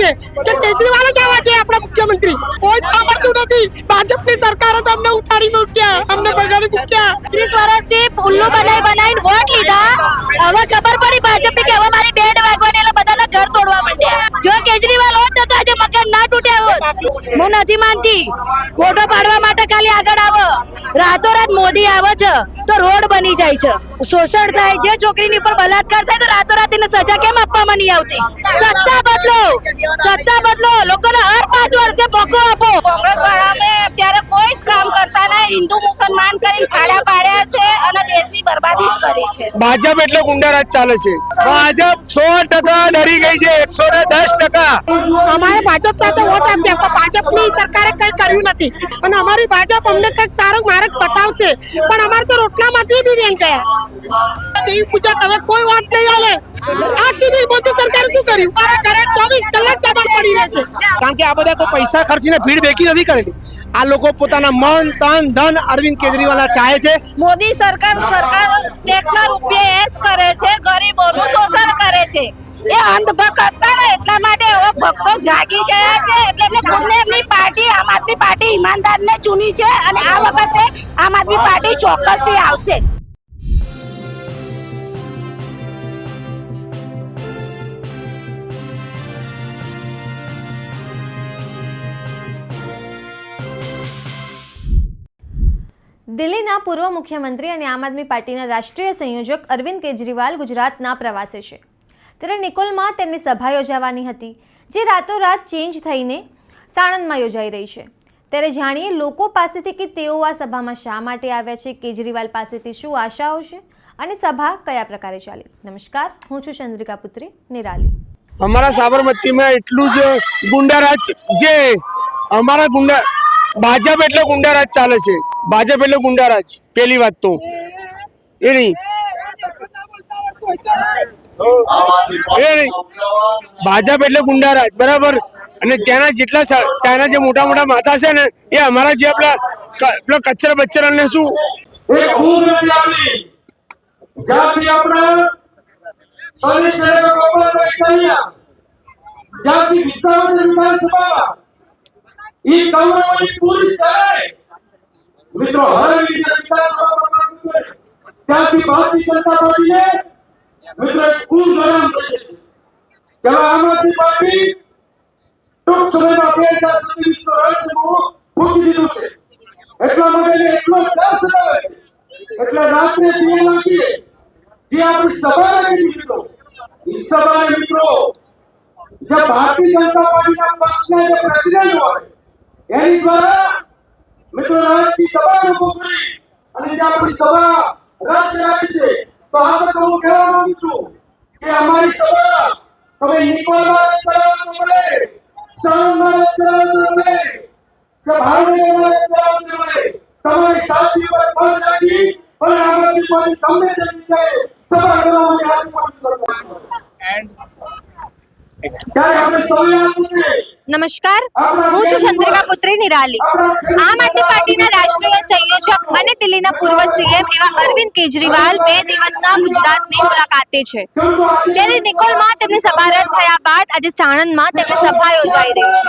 છે કે કેજરીવાલ જ આવવા જોઈએ આપણા મુખ્યમંત્રી. કોઈ સાંભળતું નથી. ભાજપની સરકારે તો અમને ઉઠાડી મૂક્યા, અમને બગાડી મૂક્યા. 30 વર્ષથી ઉલ્લુ બનાવીને વોટ લીધા. હવે ખબર પડી ભાજપની કે હવે મારી બેડ વાગવાની એટલે બધાના ઘર તોડવા માંડ્યા. જો કેજરીવાલ હોત તો આજે મકાન ના તૂટ્યા હોત. હું નથી માનતી. ફોટો પાડવા માટે ખાલી આગળ આવો. રાતોરાત મોદી આવે છે તો રોડ બની જાય છે, શોષણ થાય. જે છોકરીની ઉપર બલાત્કાર થાય તો રાતોરાત એને સજા કેમ આપવામાં નહીં આવતી? સત્તા બદલો, સત્તા બદલો. લોકોને હર 5 વર્ષે મોકો આપો. કોંગ્રેસ વાળાને અત્યારે કોઈ જ કામ કરતા નહીં. હિન્દુ મુસલમાન કરીને ફાડા પાડ્યા છે અને દેશની બરબાદી જ કરી છે. ભાજપ એટલે ગુંડારાજ ચાલે છે. ભાજપ 100% ડરી ગઈ છે, 110%. અમારે ભાજપ સાથે વોટ આપ્યા પણ ભાજપની સરકારે કંઈ કર્યું નથી. અને અમારી ભાજપ અમને કંઈક સારો માર્ગ બતાવશે પણ અમારે તો રોટલામાંથી બી બેન ગયા. દેવી પૂજા હવે કોઈ વોટ નહીં આલે. આજ સુધી મોદી સરકારે શું કર્યું? મારા ઘરે 24 કલાક દબાણ પડી રહે છે. કારણ કે આ બધા કોઈ પૈસા ખર્ચીને ભીડ ભેગી નથી કરેલી. આ લોકો પોતાના મન તન ધન અરવિંદ કેજરીવાલ ચાહે છે. મોદી સરકાર ટેક્સના રૂપિયા એસ કરે છે, ગરીબોનું શોષણ કરે છે. એ અંધભક્ત હતા ને એટલા માટે હવે ભક્તો જાગી ગયા છે. એટલે એમને ખુદને એમની પાર્ટી આમ આદમી પાર્ટી ઈમાનદારને ચૂની છે અને આ વખતે આમ આદમી પાર્ટી ચોક્કસથી આવશે. દિલ્હીના પૂર્વ મુખ્યમંત્રી અને આમ આદમી પાર્ટીના રાષ્ટ્રીય સંયોજક અરવિંદ કેજરીવાલ ગુજરાતના પ્રવાસે છે. ત્યારે નિકોલમાં તેમની સભા યોજાવાની હતી, જે રાતોરાત ચેન્જ થઈને સાણંદમાં યોજાઈ રહી છે. ત્યારે જાણીએ લોકો પાસેથી કે તેઓ આ સભામાં શા માટે આવ્યા છે, કેજરીવાલ પાસેથી શું આશાઓ છે અને સભા કયા પ્રકારે ચાલી. નમસ્કાર, હું છું ચંદ્રિકા પુત્રી નિરાલી. અમારા સાબરમતીમાં એટલું જ ગુંડારાજ જે અમારા ભાજપ એટલે ગુંડારાજ ચાલે છે. ભાજપ એટલે ગુંડારાજ. પેલી વાત તો એ નહીં, ભાજપ એટલે ગુંડારાજ, બરાબર. અને ત્યાંના જે મોટા મોટા માથા છે ને એ અમારા જે પેલા કચરા બચ્ચરા ને શું મિત્રો ત્યાંથી ભારતીય જનતા પાર્ટીને મિત્રો ખૂબ ગરમ થઈ છે કે આમ આદમી પાર્ટી ટૂંક સમયમાં 2027 મૂકી દીધું છે. એટલા માટે એટલો ડર સતાવે છે. એટલે રાત્રે 2 વાગે જે આપણી સભા રાખી મિત્રો એ સભાને મિત્રો જે ભારતીય જનતા પાર્ટીના પક્ષના જે પ્રેસિડેન્ટ હોય એની દ્વારા મિત્રો રાજકીય દબાણ ઉભો કરી અને જે આપણી સભા રદ રાખી છે. તો આપણે હું કહેવા માંગુ છું કે અમારી સભા તમે નિકોલમાં રદ કરાવવાનું મળે, સાણંદમાં રદ કરાવવાનું મળે કે ભાવનગરમાં રદ કરાવવાનું મળે. તમારી સાથી પર બંધ રાખી અને આમ આદમી પાર્ટી તમને જ જગ્યાએ સભા કરવાની હાથ કરતા ત્યારે આપણે સમય આપીએ. નમસ્કાર, હું છું ચંદ્રિકા પુત્રી નિરાલી. આમ આદમી પાર્ટીના રાષ્ટ્રીય સંયોજક અને દિલ્હીના પૂર્વ સીએમ એવા અરવિંદ કેજરીવાલ 2 દિવસના ગુજરાતની મુલાકાતે છે. ત્યારે નિકોલમાં તેમની સભા રદ થયા બાદ આજે સાણંદમાં તેમની સભા યોજાઈ રહી છે.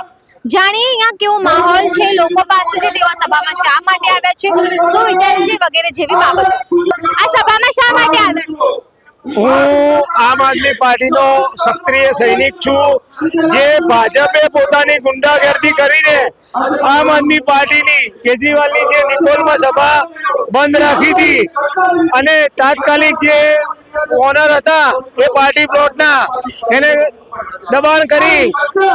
જાણીએ અહીંયા કેવો માહોલ છે, લોકો પાસેથી તેઓ સભામાં શા માટે આવ્યા છે, શું વિચારે છે વગેરે જેવી બાબતો. આ સભામાં શા માટે આવ્યા છે? હું આમ આદમી પાર્ટીનો સક્રિય સૈનિક છું. જે ભાજપે પોતાની ગુંડાગર્દી કરીને આમ આદમી પાર્ટીની કેજરીવાલની જે નિકોલમાં સભા બંધ રાખી હતી અને તાત્કાલિક જે ઓનર હતા એ પાર્ટી પ્લોટના એને દબાણ કરી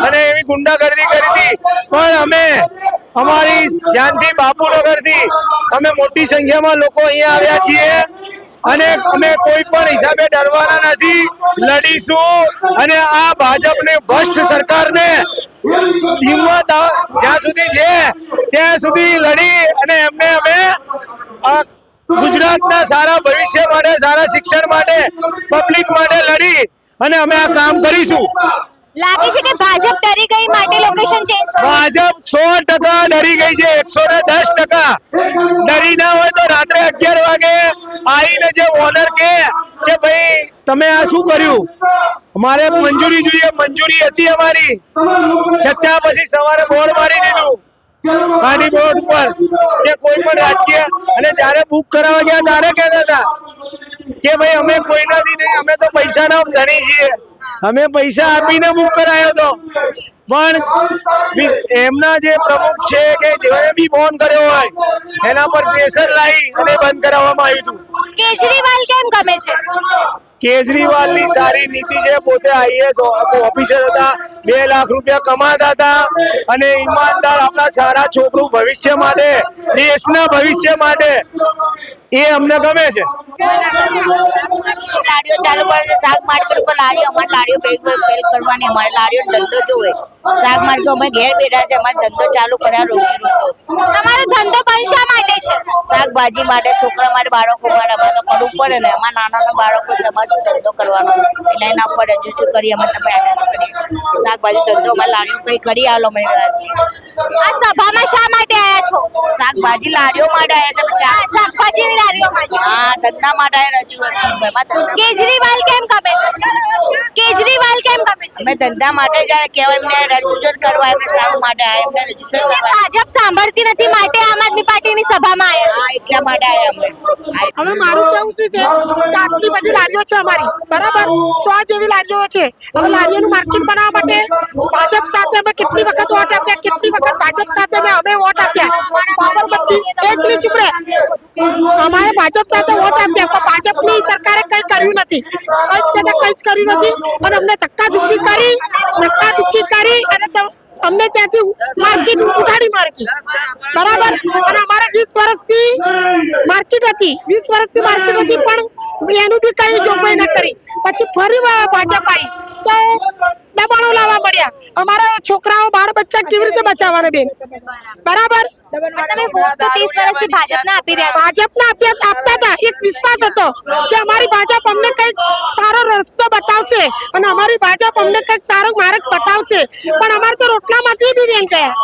અને એવી ગુંડાગર્દી કરી હતી. પણ અમે અમારી ધ્યાનથી બાપુનગરથી અમે મોટી સંખ્યામાં લોકો અહીંયા આવ્યા છીએ અને અમે કોઈ પણ હિસાબે ડરવાના નથી. લડીશું અને આ ભાજપને ભ્રષ્ટ સરકારને હિંમત જ્યાં સુધી છે ત્યાં સુધી લડી અને એમને અમે ગુજરાતના સારા ભવિષ્ય માટે, સારા શિક્ષણ માટે, પબ્લિક માટે લડી અને અમે આ કામ કરીશું. લાગે છે કે ભાજપ ડરી ગઈ માટે લોકેશન ચેન્જ કર્યું. ભાજપ 100% ડરી ગઈ છે, 110%. ડરી ના હોય તો રાત્રે 11 વાગે આવીને જે ઓનર કે ભાઈ તમે આ શું કર્યું, અમારે મંજૂરી જોઈએ, મંજૂરી હતી અમારી, છતાં પછી સવારે બોર્ડ મારી દીધું ગાડી બોર્ડ ઉપર કે કોઈ પણ રાજકીય, અને જ્યારે બુક કરાવવા ગયા ત્યારે કહેતા હતા કે ભાઈ અમે કોઈનાથી નહીં, અમે તો પૈસાના ધણી છીએ, અમે પૈસા આપીને બુક કરાયો હતો. પણ એમના જે પ્રમુખ છે કે જેણે બી ફોન કર્યો હોય એના પર પ્રેશર લાવી અને બંધ કરાવવામાં આવ્યું હતું. કેજરીવાલ કેમ ગમે છે? કેજરીવાલની સારી નીતિ છે, પોતે આઈએએસ ઓફિસર હતા, 2 લાખ રૂપિયા કમાતા હતા અને ઈમાનદાર, આપણા સારા છોકરું ભવિષ્ય માટે, દેશના ભવિષ્ય માટે, એ અમને ગમે છે. લારીઓ ચાલુ કરે છે, શાક માર્કેટ ઉપર લારીઓ, અમારે લારીઓ ફેલ કરવાની, અમારે લારીઓ ધંધો જોવે. શાક માર્કેટ અમે ઘેર બેઠા છે, અમારે ધંધો ચાલુ કર્યા રોજી રોજ. તમારો ધંધો પણ શા માટે છે? શાકભાજી માટે, છોકરા માટે, બાળકો માટે અમારે તો કરવું પડે ને. અમારા નાના બાળકો સમાજ ધંધો કરવાનો એટલે એના ઉપર હજુ શું કરીએ, અમે તમે કરીએ શાકભાજી ધંધો, અમારે લારીઓ કઈ કરી આલો અમે. આ સભામાં શા માટે આયા છો? શાકભાજી લારીઓ માટે આવ્યા છે. શાકભાજીની લારીઓ માટે. હા, ધંધા માટે કેજરીવાલ કેમ ગમે છે? કેજરીવાલ કેમ ગમે છે? અમે ધંધા માટે જાય કહેવાય, એમને રજીસ્ટર કરવા, એમને સારું માટે આવ્યા, એમને રજીસ્ટર કરવા. ભાજપ સાંભળતી નથી માટે આમ આદમી પાર્ટીની સભામાં આવ્યા. હા, એટલા માટે આવ્યા અમે. હવે મારું કેવું શું છે કે આટલી બધી લારીઓ છે અમારી, બરાબર 100 જેવી લારીઓ છે. હવે લારીઓનું માર્કેટ બનાવવા માટે ભાજપ સાથે અમે કેટલી વખત વોટ આપ્યા, કેટલી વખત ભાજપ સાથે અમે વોટ આપ્યા. સાબરમતી એકલી ચૂપ રહે, અમારે ભાજપ સાથે વોટ આપ્યા, પણ ભાજપની સરકારે કઈ કર્યું નથી, કઈ જ કર્યું નથી. અને અમને ધક્કાધુક્કી કરી અને અમને ત્યાંથી માર્કેટ ઉઠાડી માર્કી, બરાબર. અને અમારે 20 વર્ષથી માર્કેટ હતી, 20 વર્ષથી માર્કેટ હતી, પણ એનું બી કઈ જોગવાઈ ના કરી. પછી ફરી ભાજપ આવી તો દબાણો લાવવા મળ્યા. અમારા છોકરાઓ, બાળ બચ્ચા કેવી રીતે બચાવવાના બેન, બરાબર. તમે વોટ તો 30 વર્ષથી ભાજપને આપી રહ્યા છો. ભાજપને આપતા હતા, એક વિશ્વાસ હતો કે અમારી ભાજપ અમને કઈક સારો રસ્તો બતાવશે અને અમારી ભાજપ અમને કઈક સારો માર્ગ બતાવશે. પણ અમારે તો રોટલામાંથી બી બેન ગયા.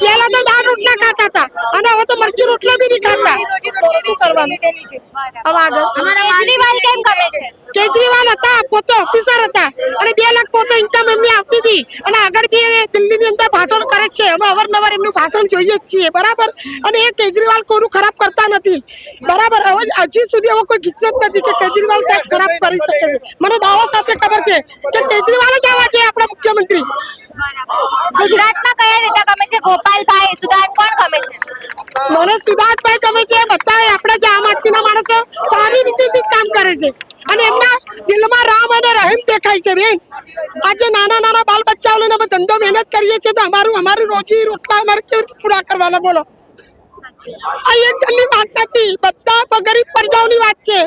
પહેલા તો દાળ રોટલા ખાતા હતા અને હવે તો મરચી રોટલા બી નહીં ખાતા. શું કરવાનું હવે આગળ? કેજરીવાલ કેમ ગમે છે? કેજરીવાલ હતા, પોતે ઓફિસર હતા અને 2 લાખ પોતે ઇન્કમ એમની આવતી હતી અને આગળ બી દિલ્હીની અંદર ભાષણ કરે છે. અમે અવારનવાર એમનું ભાષણ જોઈએ જ છીએ, બરાબર. અને એ કેજરીવાલ કોઈનું ખરાબ કરતા નથી, બરાબર. હવે હજી સુધી એવો કોઈ કિસ્સો જ નથી કે કેજરીવાલ સાહેબ ખરાબ કરી શકે છે. મને દાવા સાથે ખબર છે કે કેજરીવાલ જ આવવા જોઈએ આપણા મુખ્યમંત્રી. ગુજરાતમાં કયા નેતા ગમે છે? ગોપાલભાઈ, સુદાન, કોણ ગમે છે? મને સુધાર્થભાઈ ગમે છે. બધા આપણા જે આમ આદમીના માણસો સારી રીતે જ કામ કરે છે અને એમના દિલમાં રામ અને રહીમ દેખાય છે બેન. આજે નાના બાલ બચ્ચાઓને અમે ધંધો મહેનત કરીએ છીએ તો અમારું રોજી રોટલા અમારે કેવી રીતે પૂરા કરવાના, બોલો. આ એક જણની વાત નથી, બધા ગરીબ પ્રજાઓની વાત છે.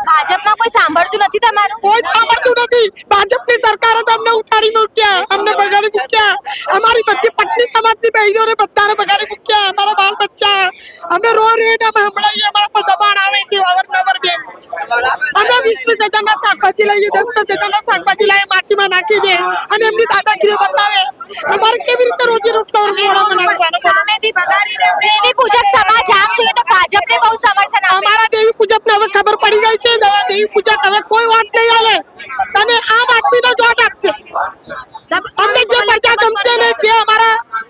ભાજપમાં કોઈ સાંભળતું નથી તમારું? કોઈ સાંભળતું નથી. ભાજપની સરકારે તો અમને ઉઠાડી મૂક્યા, અમને બગાડી મૂક્યા. અમારી બધી પટની સમાજની બહેનોને બધાને બગાડી મૂક્યા. અમારા બાલ બચ્ચા, અમે રોઈને અમે હમણાં અમારા પર દબાણ આવે છે અવારનવાર બેન. અમે 20 હજારના શાકભાજી લઈએ, 10 હજારના શાકભાજી લાવીએ, માટીમાં નાખી દે અને એમની દાદાગીરી બતાવે. અમારે કેવી રીતે રોજી રોટલો મોઢામાં નાખવાનો? દેવી પૂજક સમાજ આમ જોઈએ તો ભાજપને બહુ સમર્થન આપે. અમારા દેવી પૂજકને હવે ખબર પડી ગઈ છે, દેવી પૂજક હવે કોઈ વોટ નહીં આલે અને આમ આદમીનો જ વોટ આપશે. અમને જે પ્રજા ગમશે ને, જે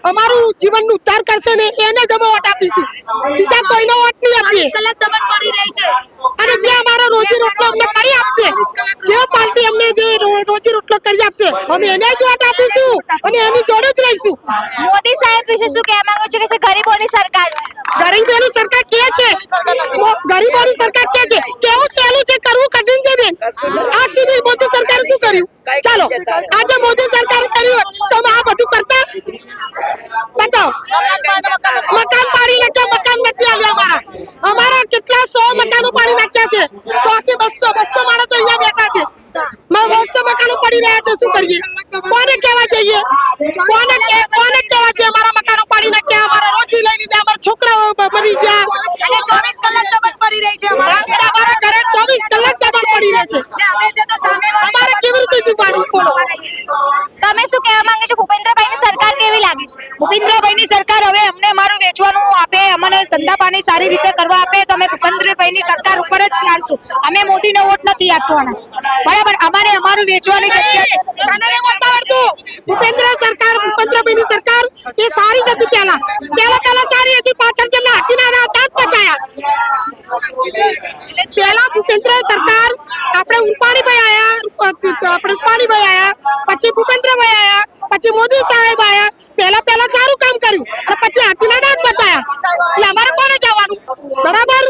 અમારું જીવનનું ઉદ્ધાર કરશે ને, એને જ અમે વોટ આપીશું. બીજા કોઈનો વોટ નહીં આપીએ. અને જે અમારો રોજી રોટલો અમને કરી આપશે, જે પાર્ટી અમને જે રોજી રોટલો કરી આપશે, અમે એને જ વોટ આપીશું અને એની જોડે જ રહીશું. મોદી સાહેબ વિશે શું કહેવા માંગો છો કે ગરીબોની સરકાર છે? ગરીબોની સરકાર કે છે, ગરીબોની સરકાર કે છે, કેવું સહેલું છે, કરવું કઠિન છે બેન. આજ સુધી મોદી સરકારે શું કર્યું? ચાલો આજે મોદી સરકારે કર્યું તો આ બધું કરતા બતાવો. મકાન પાડી નાખ્યા, મકાન નથી આવ્યા. અમારા કેટલા 100 મકાનો પાડી નાખ્યા છે. 100 થી 200 માણસો અહીંયા બેઠા છે. 200 મકાનો પડી રહ્યા છે. શું કરીએ? કોને કહેવા જઈએ? કોને કહેવા જઈએ? અમારા મકાનો પાડી નાખ્યા, અમારા રોજી લઈ લીધા, અમારા છોકરાઓ મરી ગયા અને 24 કલાક દબાણ પડી રહી છે. અમારા ઘરે 24 કલાક દબાણ પડી રહે છે. અમારે ભૂપેન્દ્રભાઈની સરકાર હવે અમને અમારું વેચવાનું આપે, અમને ધંધા પાણી સારી રીતે કરવા આપે તો અમે ભૂપેન્દ્રભાઈની સરકાર ઉપર જ ચાલશું. અમે મોદીને વોટ નથી આપવાના, બરાબર. અમારે અમારું વેચવાની જગ્યા તને નહીં બોલતા આવડતું. ભૂપેન્દ્રભાઈની સરકાર એ સારી જ હતી પહેલા સારી હતી, પાછળ જેમને હાથીના હતા જ પટાયા. પહેલા ભૂપેન્દ્ર સરકાર આપણે રૂપાણીભાઈ આયા, પછી ભૂપેન્દ્રભાઈ આયા, પછી મોદી સાહેબ આયા. પહેલા સારું કામ કર્યું અને પછી હાથીના દાંત બતાયા. એટલે અમારે કોને જવાનું, બરાબર?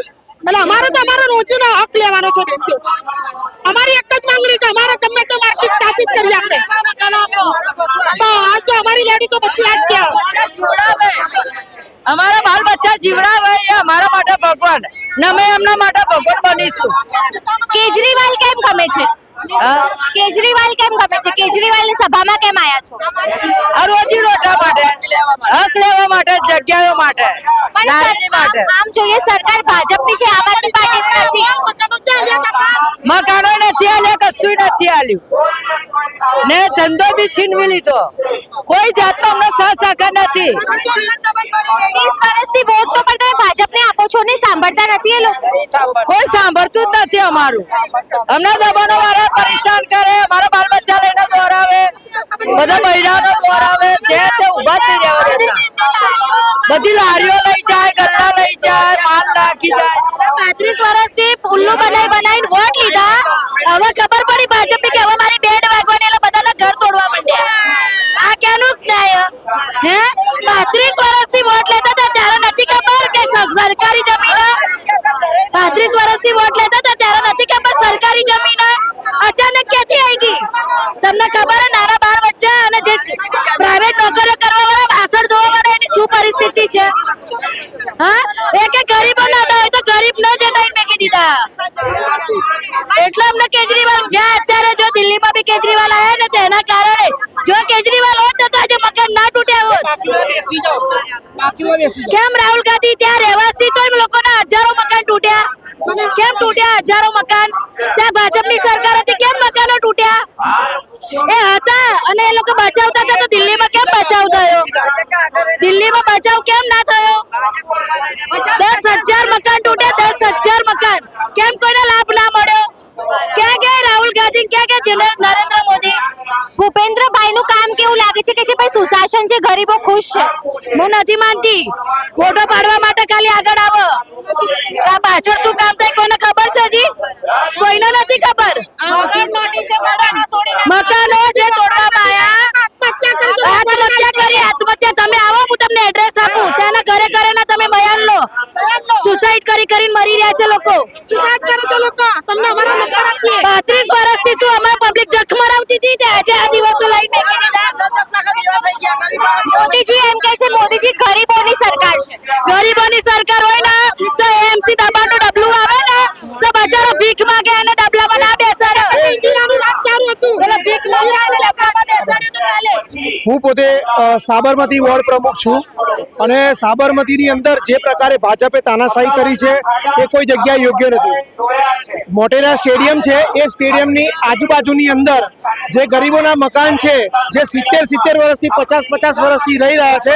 એટલે અમારે તો અમારો રોજીનો હક લેવાનો છે બેન. અમારી એક જ માંગણી કે અમારે ગમે તે માર્કેટ સ્થાપિત કરી આપણે. બસ અમારી લેડીઝો બધી આજ કહેવાય. અમારા બાલ બચ્ચા જીવડાવે એ અમારા માટે ભગવાન ને અમે એમના માટે ભગવાન બનીશું. કેજરીવાલ કેમ ગમે છે? કેજરીવાલ કેમ ગમે છે? કેજરીવાલની સભામાં કેમ આયા છો? આ રોજી રોટા માટે, હક લેવા માટે, જગ્યાઓ માટે, નારીની માટે. આમ જોઈએ સરકાર ભાજપની છે, આમ આદમી પાર્ટીની નથી. મકાનો નથી આલ્યા, કશું નથી આલ્યું ને ધંધો બી છીનવી લીધો. કોઈ જાતનો અમને સહકાર નથી. 30 વર્ષથી વોટ તો પણ તમે ભાજપને આપો છો ને, સાંભળતા નથી એ લોકો. કોઈ સાંભળતું જ નથી અમારું. અમને દબાણો વાળા પરેશાન કરે, મારા બાલ બચ્ચા લઈને દોરાવે, બધા બૈરાનો દોરાવે, જે તે ઉભા જ નહીં રહેવા દેતા. બધી લારીઓ લઈ જાય, ગલ્લા લઈ જાય, માલ નાખી જાય. 35 વર્ષથી ઉલ્લુ બનાવીને વોટ લીધા, હવે ખબર પડી ભાજપને કે હવે મારી બેડ વાગવાની, એટલે બધાના ઘર તોડવા માંડ્યા. આ ક્યાંનું ન્યાય હે? 35 વર્ષથી વોટ લેતા હતા ત્યારે નથી ખબર કે સરકારી જમીન, 35 વર્ષથી વોટ લેતા હતા ત્યારે નથી ખબર સરકારી જમીન અચાનક ક્યાંથી આવી ગઈ? તમને ખબર હે નાના બાર બચ્ચા અને જે પ્રાઇવેટ નોકરીઓ કરવા વાળા, વાસણ ધોવા વાળા, એની શું પરિસ્થિતિ છે? હા, એ કે ગરીબો ના હોય તો ગરીબ ન જટાઈને મેકી દીધા. એટલે અમને કેજરીવાલ જ્યાં અત્યારે જો દિલ્હીમાં બી કેજરીવાલ આયા ને તેના કારણે, જો કેજરીવાલ હોત તો આજે મકાન ના તૂટ્યા હોત. કેમ રાહુલ ગાંધી ત્યાં રહેવાસી તો એમ લોકોના હજારો મકાન તૂટ્યા? કેમ તૂટ્યા હજારો મકાન? ત્યાં ભાજપની સરકાર હતી, કેમ મકાનો તૂટ્યા? એ હતા અને એ લોકો બચાવતા હતા, તો દિલ્હીમાં કેમ બચાવ થયો? દિલ્હીમાં બચાવ કેમ ના થયો? 10,000 મકાન તૂટ્યા, 10,000 મકાન. કેમ કોઈને લાભ ના મળ્યો? ક્યાં ગયા રાહુલ ગાંધી, ક્યાં ગયા નરેન્દ્ર મોદી? ભૂપેન્દ્રભાઈ નું કામ કેવું લાગે છે કે છે ભાઈ સુશાસન છે, ગરીબો ખુશ છે? હું નથી માનતી. ફોટો પાડવા માટે ખાલી આગળ આવો. આ પાછળ શું કામ થાય કોઈને ખબર છે? હજી કોઈને નથી ખબર. મકાનો જે તોડવામાં આવ્યા, આત્મહત્યા તમે આવો, હું તમને એડ્રેસ આપું, ત્યાંના ઘરે ઘરે ના તમે બયાન લો. સુસાઇડ કરીને મરી રહ્યા છે લોકો. 35 વર્ષથી શું અમારી પબ્લિક જખ મરાવતી હતી, તે આજે આ દિવસો લઈને બેઠી દીધા. મોદીજી એમ કહે છે મોદીજી ગરીબોની સરકાર છે. ગરીબોની સરકાર હોય ને તો એમસી દબાણનું ડબલું આવે ને તો બચારો ભીખ માંગે અને ડબલામાં ના બેસાડે. ઇન્દિરાનું રાજ સારું હતું. એટલે ભીખ માંગે અને ડબલામાં બેસાડે તો ચાલે. હું પોતે સાબરમતી વોર્ડ પ્રમુખ છું અને સાબરમતીની અંદર જે પ્રકારે ભાજપે તાનાશાહી કરી છે એ કોઈ જગ્યાએ યોગ્ય નથી. મોટેરા સ્ટેડિયમ છે, એ સ્ટેડિયમની આજુબાજુની અંદર જે ગરીબોના મકાન છે, જે 70 વર્ષથી 50 વર્ષથી રહી રહ્યા છે,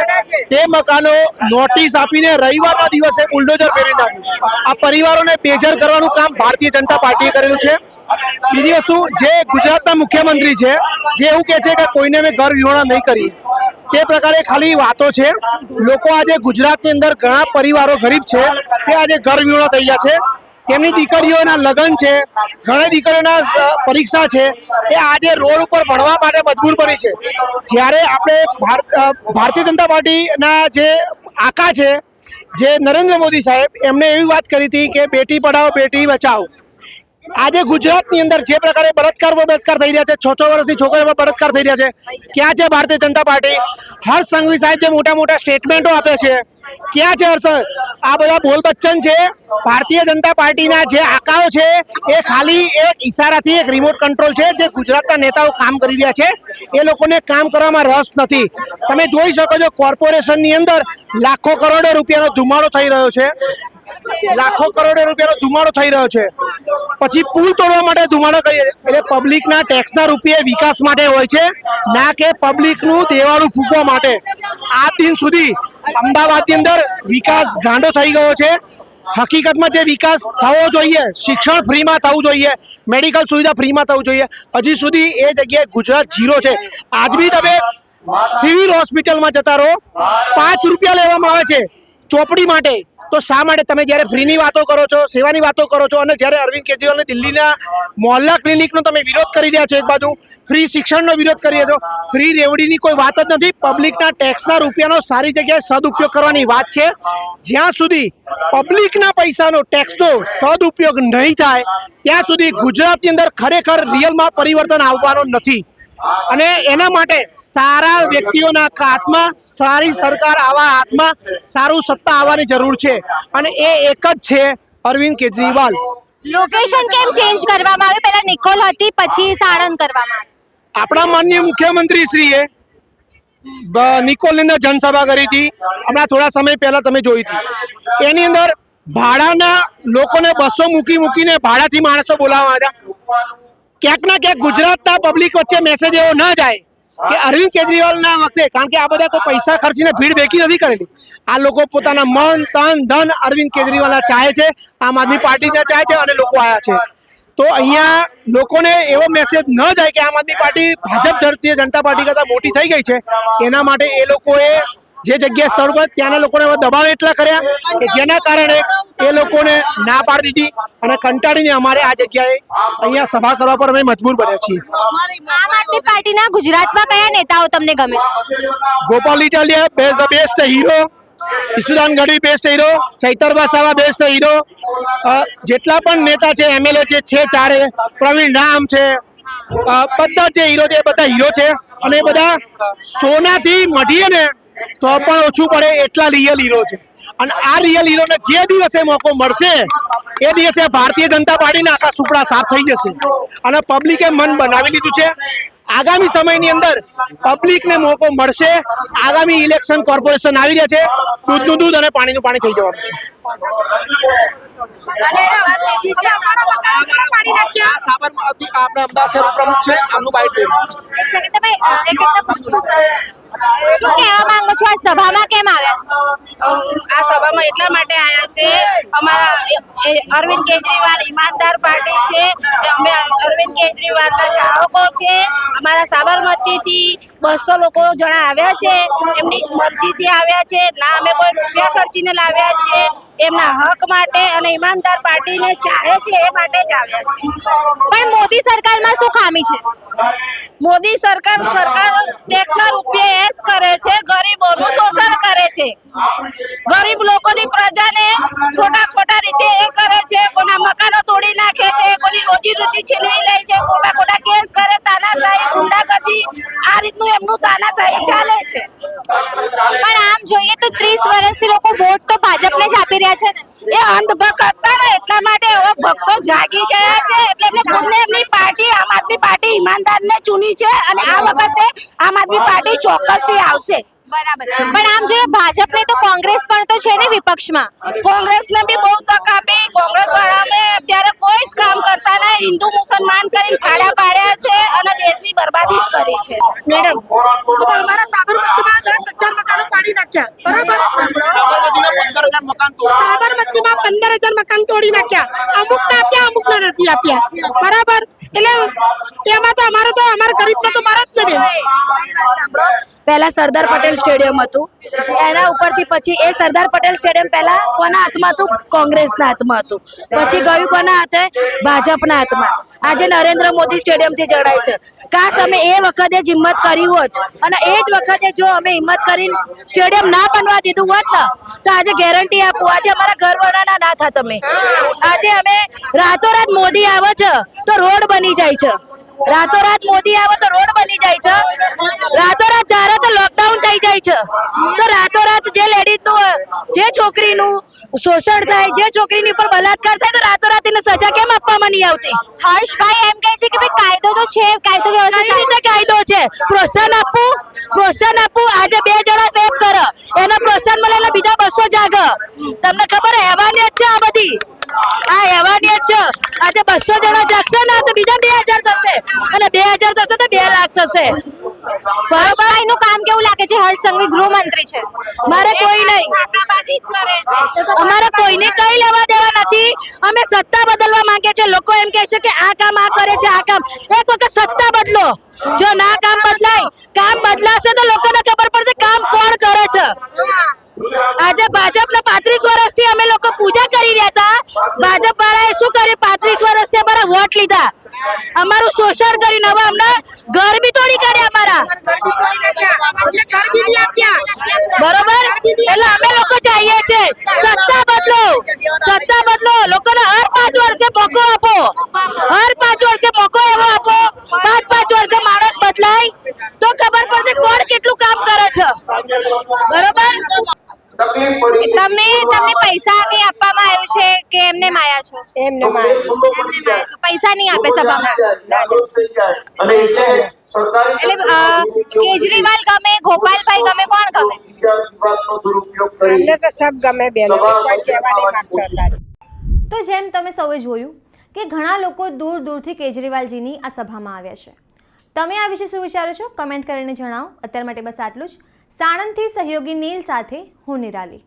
તે મકાનો નોટિસ આપીને રવિવારના દિવસે બુલડોઝર ફેરવી નાખ્યું. આ પરિવારોને બેજર કરવાનું કામ ભારતીય જનતા પાર્ટીએ કરેલું છે. બીજી વસ્તુ, જે ગુજરાતના મુખ્યમંત્રી છે, જે એવું કહે છે કે કોઈને મેં ઘર વિહોણા નહીં કરી, તે પ્રકારે ખાલી વાતો છે. લોકો આજે ગુજરાતની અંદર ઘણા પરિવારો ગરીબ છે, તે આજે ઘર વિહોણા થઈ ગયા છે. તેમની દીકરીઓના લગ્ન છે, ઘણી દીકરીઓના પરીક્ષા છે, એ આજે રોડ ઉપર ભણવા માટે મજબૂર બની છે. જ્યારે આપણે ભારતીય જનતા પાર્ટીના જે આકા છે, જે નરેન્દ્ર મોદી સાહેબ, એમને એવી વાત કરી હતી કે બેટી પઢાઓ બેટી બચાવો. આજે ગુજરાતની અંદર જે પ્રકારે બળાત્કાર થઈ રહ્યા છે, 6 વર્ષથી છોકરીઓ પર બળાત્કાર થઈ રહ્યા છે, ક્યાં છે ભારતીય જનતા પાર્ટી? હર્ષ સંઘવી સાહેબ જે મોટા મોટા સ્ટેટમેન્ટો આપે છે, ક્યાં છે હર્ષ? આ બધા બોલ બચ્ચન છે. ભારતીય જનતા પાર્ટીના જે આકાઓ છે એ ખાલી એક ઈશારાથી, એક રિમોટ કંટ્રોલ છે. જે ગુજરાતના નેતાઓ કામ કરી રહ્યા છે, એ લોકોને કામ કરવામાં રસ નથી. તમે જોઈ શકો છો કોર્પોરેશનની અંદર લાખો કરોડો રૂપિયાનો ધુમાડો થઈ રહ્યો છે. લાખો કરોડો રૂપિયાનો ધુમાડો થઈ રહ્યો છે. પછી પુલ તોડવા માટે ધુમાડો કરીએ એટલે પબ્લિકના ટેક્સના રૂપિયે વિકાસ માટે હોય છે, ના કે પબ્લિકનું દેવાળું ફૂંકવા માટે. આ દિન સુધી અમદાવાદની અંદર વિકાસ ગાંડો થઈ ગયો છે. હકીકતમાં જે વિકાસ થવો જોઈએ, શિક્ષણ ફ્રીમાં થવું જોઈએ, મેડિકલ સુવિધા ફ્રીમાં થવું જોઈએ, હજી સુધી એ જગ્યાએ ગુજરાત ઝીરો છે. આજ બી તમે સિવિલ હોસ્પિટલમાં જતા રહો, 5 રૂપિયા લેવામાં આવે છે ચોપડી માટે. તો શા માટે તમે જ્યારે ફ્રીની વાતો કરો છો, સેવાની વાતો કરો છો, અને જ્યારે અરવિંદ કેજરીવાલને દિલ્હીના મોહલ્લા ક્લિનિકનો તમે વિરોધ કરી રહ્યા છો, એક બાજુ ફ્રી શિક્ષણનો વિરોધ કરી રહ્યા છો, ફ્રી રેવડીની કોઈ વાત જ નથી. પબ્લિકના ટેક્સના રૂપિયાનો સારી જગ્યાએ સદુપયોગ કરવાની વાત છે. જ્યાં સુધી પબ્લિકના પૈસાનો ટેક્સનો સદુપયોગ નહીં થાય ત્યાં સુધી ગુજરાતની અંદર ખરેખર રિયલમાં પરિવર્તન આવવાનો નથી. અને એના માટે સારા વ્યક્તિઓના હાથમાં સારી સરકાર આવા હાથમાં સારું સત્તા આવવાની જરૂર છે, અને એ એક જ છે અરવિંદ કેજરીવાલ. લોકેશન કેમ ચેન્જ કરવામાં આવ્યું? પહેલા નિકોલ હતી, પછી સાણંદ કરવામાં આવ્યું. આપણા માનનીય મુખ્યમંત્રી શ્રીએ નિકોલની અંદર જનસભા કરી હતી, હમણાં થોડા સમય પહેલા તમે જોઈ હતી. એની અંદર ભાડાના લોકોને બસો મૂકીને ભાડાથી માણસો બોલાવવા હતા. ક્યાંક ના ક્યાંક ગુજરાતના પબ્લિક વચ્ચે મેસેજ એવો ન જાય કે અરવિંદ કેજરીવાલના વખતે, કારણ કે આ બધા કોઈ પૈસા ખર્ચીને ભીડ ભેગી નથી કરેલી. આ લોકો પોતાના મન તન ધન અરવિંદ કેજરીવાલના ચાહે છે, આમ આદમી પાર્ટીને ચાહે છે, અને લોકો આવ્યા છે. તો અહીંયા લોકોને એવો મેસેજ ન જાય કે આમ આદમી પાર્ટી ભાજપ ભારતીય જનતા પાર્ટી કરતાં મોટી થઈ ગઈ છે. એના માટે એ લોકોએ જે જગ્યા સ્થળ પર ત્યાંના લોકોને દબાવ એટલા કર્યા કે જેના કારણે એ લોકોને ના પાડી દીધી, અને કંટાળીને અમારે આ જગ્યાએ અહીંયા સભા કરવા પર અમે મજબૂર બન્યા છીએ. આમ આદમી પાર્ટીના ગુજરાતમાં કયા નેતાઓ તમને ગમે છે? Gopal Italia the best hero, Isudan Gadhvi best hero, Chaitar Vasava best hero, જેટલા પણ નેતા છે એમએલએ છે ચારે, પ્રવીણ રામ છે, બધા જે હીરો છે એ બધા હીરો છે. અને એ બધા સોનાથી મઢીએ ને તો પણ ઓછું પડે એટલા રિયલ હીરો છે. અને આ રિયલ હીરોને જે દિવસે મોકો મળશે એ દિવસે ભારતીય જનતા પાર્ટીના આખા સુપડા સાફ થઈ જશે. અને પબ્લિકે મન બનાવી લીધું છે. આગામી સમયની અંદર પબ્લિકને મોકો મળશે. આગામી ઇલેક્શન કોર્પોરેશન આવી રહ્યા છે, દૂધનું દૂધ અને પાણીનું પાણી થઈ જવાનું છે. સાબરમતી આપણા અમદાવાદ શહેર પ્રમુખ છે, આમનું બાઈટ એક સેકન્ડ, તમે એક પૂછો. શું કહેવા માંગો છો? આ સભામાં કેમ આવ્યા છો? આ સભામાં એટલા માટે આવ્યા છે, અમારા અરવિંદ કેજરીવાલ ઈમાનદાર પાર્ટી છે, અમે અરવિંદ કેજરીવાલના ચાહકો છે. અમારા સાબરમતીથી 200 લોકો જણા આવ્યા છે, એમની મરજીથી આવ્યા છે, ના અમે કોઈ રૂપિયા ખર્ચીને લાવ્યા છે. એમના હક માટે અને ઈમાનદાર પાર્ટીને ચાહે છે એ માટે જ આવ્યા છે. પણ મોદી સરકારમાં શું ખામી છે? મોદી સરકાર ટેક્સના રૂપિયા એસ કરે છે, ગરીબોનું શોષણ કરે છે, ગરીબ લોકોની પ્રજાને ખોટા રીતે એ કરે છે, કોના મકાનો તોડી નાખે છે, કોની રોજીરોટી છીનવી લે છે, ખોટા કેસ કરે, તાનાશાહી, ગુંડાગર્દી, આ રીતનું એમનું તાનાશાહી ચાલે છે. પણ આમ જોઈએ તો 30 વર્ષથી લોકો વોટ તો ભાજપને જ આપી રહ્યા છે ને. એ અંધભક્ત હતા ને એટલા માટે હવે ભક્તો જાગી ગયા છે, એટલે એમને ખુદને એમની પાર્ટી આમ આદમી પાર્ટી ઈમાનદારને ચૂની છે, અને આ વખતે આમ આદમી પાર્ટી ચોક્કસથી આવશે. બરાબર. પણ આમ જોઈએ ભાજપને તો કોંગ્રેસ પણ તો છે ને વિપક્ષમાં. કોંગ્રેસને બી બહુ તક આપી. કોંગ્રેસ વાળાને અત્યારે કોઈ જ કામ કરતા નહીં, હિન્દુ મુસલમાન કરીને ખાડા પાડ્યા છે અને દેશની બરબાદી જ કરી છે. મેડમ, અમારા સાબરમતીમાં 10,000 મકાનો પાડી નાખ્યા, બરાબર? સાબરમતીમાં 15,000 મકાન તોડી નાખ્યા. અમુકને આપ્યા, અમુકને નથી આપ્યા, બરાબર? એટલે એમાં તો અમારા ગરીબનો તો મારા જ ને બેન. પહેલા સરદાર પટેલ સ્ટેડિયમ હતું, એના ઉપરથી પછી એ સરદાર પટેલ સ્ટેડિયમ પહેલા કોના હાથમાં હતું? કોંગ્રેસના હાથમાં હતું. પછી ગયું કોના હાથે? ભાજપના હાથમાં. આજે નરેન્દ્ર મોદી સ્ટેડિયમથી જડાય છે. કાશ અમે એ વખતે જ હિંમત કરી હોત, અને એ જ વખતે જો અમે હિંમત કરીને સ્ટેડિયમ ના બનવા દીધું હોત ને તો આજે ગેરંટી આપું, આજે અમારા ઘરવાળાના ના થાત. અમે આજે અમે રાતોરાત મોદી આવે છે તો રોડ બની જાય છે, રાતોરાત મોદી આવે તો રોડ બની જાય છે, રાતોરાત ધારે તો લોકડાઉન થઈ જાય છે, તો રાતોરાત જે લેડીઝનું જે છોકરીનું શોષણ થાય, જે છોકરીની ઉપર બલાત્કાર થાય, તો રાતોરાત એને સજા કેમ આપવામાં નહીં આવતી? હર્ષભાઈ એમ કહે છે કે ભાઈ કાયદો તો છે, કાયદો કઈ વ્યવસ્થા રીતે કાયદો છે? પ્રોત્સાહન આપવું, પ્રોત્સાહન આપવું. આજે 2 જણા રેપ કરે, એનો પ્રોત્સાહન મળે એટલે બીજા 200 જાગે. તમને ખબર હેવાનિયત છે આ બધી, આ હેવાનિયત છે. આજે 200 જણા જાગશે ને તો બીજા 2000 થશે, અને 2000 થશે તો 2 લાખ થશે. બરોબર? હર્ષભાઈનું કામ કેવું લાગે છે? હર્ષ સંઘવી ગૃહમંત્રી છે, મારે કોઈ નહીં, કાકાબાજી જ કરે છે. અમારે કોઈને કઈ લેવા દેવા નથી. અમે સત્તા બદલવા માંગે છે. લોકો એમ કહે છે કે આ કામ આ કરે છે, આ કામ. એક વખત સત્તા બદલો, જો ના કામ બદલાય, કામ બદલાશે તો લોકોને ખબર પડશે કામ કોણ કરે છે. આજે ભાજપના 35 વર્ષથી અમે લોકો પૂજા કરી રહ્યા હતા. ભાજપ વાળાએ શું કર્યું? 35 વર્ષથી અમારા વોટ લીધા, અમારું શોષણ કર્યું, હવે અમને ઘર બી તોડી કાઢ્યા અમારા. બરોબર? એટલે અમે લોકો ચાહીએ છે સત્તા બદલો, સત્તા બદલો. લોકોને હર 5 વર્ષે મોકો આપો, હર 5 વર્ષે મોકો એવો આપો, 5-5 વર્ષે માણસ બદલાય તો ખબર પડશે કોણ કેટલું કામ કરે છે. બરોબર? તમને પૈસા કઈ આપવામાં આવ્યું છે કે એમને માયા છો? એમને એમને માયા છો, પૈસા નહીં આપે સભામાં. એટલે કેજરીવાલ ગમે, ગોપાલભાઈ ગમે, કોણ ગમે? અમને તો સબ ગમે બેનો, કોઈ કહેવા નહીં માંગતા હતા. તો જેમ તમે સૌએ જોયું કે ઘણા લોકો દૂર દૂરથી કેજરીવાલજીની આ સભામાં આવ્યા છે. તમે આ વિશે શું વિચારો છો? કમેન્ટ કરીને જણાવો. અત્યાર માટે બસ આટલું જ. સાણંદથી સહયોગી નીલ સાથે હું નિરાલી.